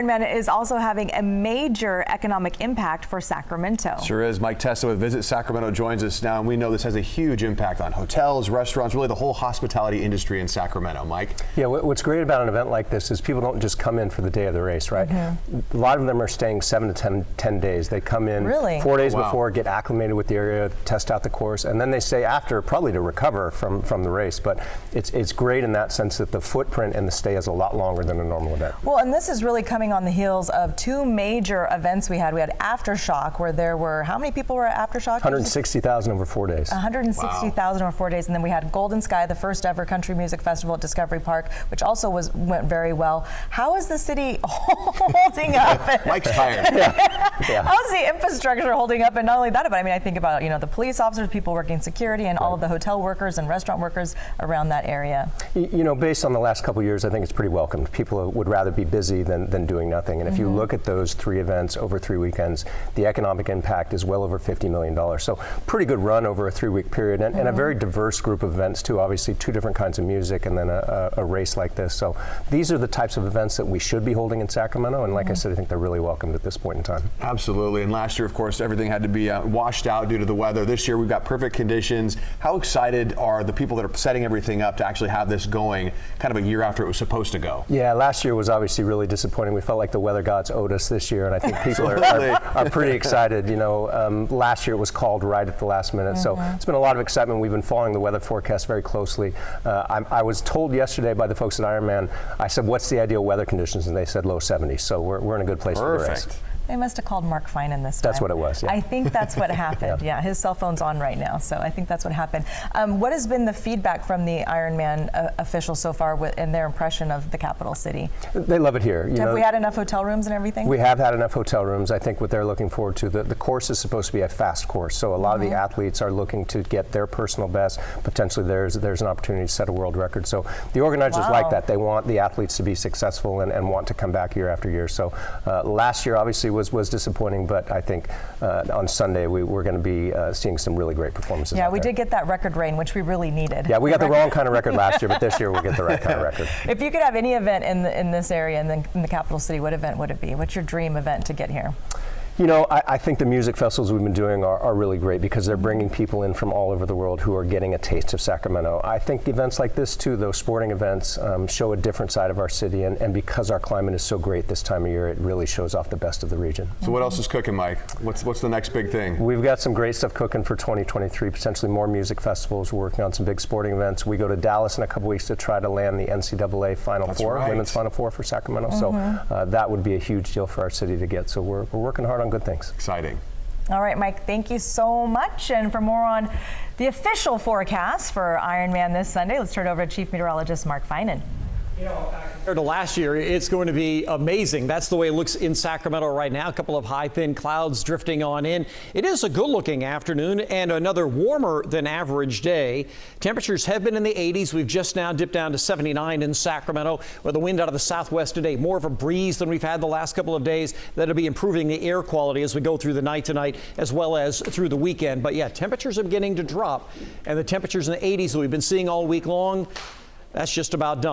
Ironman is also having a major economic impact for Sacramento. Sure is. Mike Testa with Visit Sacramento joins us now, and we know this has a huge impact on hotels, restaurants, really the whole hospitality industry in Sacramento. Mike? Yeah, what's great about an event like this is people don't just come in for the day of the race, right? A lot of them are staying 7 to 10 days. They come in 4 days before, get acclimated with the area, test out the course, and then they stay after, probably to recover from the race. But it's great in that sense that the footprint and the stay is a lot longer than a normal event. Well, and this is really coming on the heels of two major events we had. We had Aftershock, where there were, how many people were at Aftershock? 160,000 over 4 days. 160,000 over 4 days. And then we had Golden Sky, the first ever country music festival at Discovery Park, which also went very well. How is the city holding up? Mike's tired. How's the infrastructure holding up? And not only that, but I mean, I think about, you know, the police officers, people working security, and all of the hotel workers and restaurant workers around that area. You know, based on the last couple of years, I think it's pretty welcomed. People would rather be busy than doing nothing. And if you look at those 3 events over 3 weekends, the economic impact is well over $50 million. So pretty good run over a 3-week period, and a very diverse group of events too. Obviously 2 different kinds of music, and then a race like this. So these are the types of events that we should be holding in Sacramento. And like I said, I think they're really welcomed at this point in time. Absolutely. And last year, of course, everything had to be washed out due to the weather. This year, we've got perfect conditions. How excited are the people that are setting everything up to actually have this going kind of a year after it was supposed to go? Yeah, last year was obviously really disappointing. We felt like the weather gods owed us this year, and I think people are pretty excited. You know, last year it was called right at the last minute, so it's been a lot of excitement. We've been following the weather forecast very closely. I was told yesterday by the folks at Ironman, I said, what's the ideal weather conditions? And they said low 70s, so we're in a good place for the race. They must have called Mark Finan this time. That's what it was, yeah. I think that's what happened. Yeah, his cell phone's on right now, so I think that's what happened. What has been the feedback from the Ironman officials so far in their impression of the capital city? They love it here. Have we had enough hotel rooms and everything? We have had enough hotel rooms. I think what they're looking forward to, the course is supposed to be a fast course, so a lot of the athletes are looking to get their personal best. Potentially there's an opportunity to set a world record. So the organizers like that. They want the athletes to be successful and want to come back year after year. So last year obviously was disappointing, but I think on Sunday we're going to be seeing some really great performances. Yeah, we did get that record rain, which we really needed. Yeah, we got the wrong kind of record last year, but this year we'll get the right kind of record. If you could have any event in this area, in the capital city, what event would it be? What's your dream event to get here? You know, I think the music festivals we've been doing are really great because they're bringing people in from all over the world who are getting a taste of Sacramento. I think events like this too, those sporting events, show a different side of our city, and because our climate is so great this time of year, it really shows off the best of the region. So what else is cooking, Mike? What's the next big thing? We've got some great stuff cooking for 2023, potentially more music festivals. We're working on some big sporting events. We go to Dallas in a couple weeks to try to land the NCAA Final Four, women's Final Four for Sacramento. So that would be a huge deal for our city to get. So we're working hard on good things. Exciting. All right, Mike, thank you so much. And for more on the official forecast for Ironman this Sunday, let's turn it over to Chief Meteorologist Mark Finan. You know, compared to last year, it's going to be amazing. That's the way it looks in Sacramento right now. A couple of high, thin clouds drifting on in. It is a good-looking afternoon and another warmer than average day. Temperatures have been in the 80s. We've just now dipped down to 79 in Sacramento with the wind out of the southwest today. More of a breeze than we've had the last couple of days. That'll be improving the air quality as we go through the night tonight as well as through the weekend. But yeah, temperatures are beginning to drop, and the temperatures in the 80s that we've been seeing all week long, that's just about done.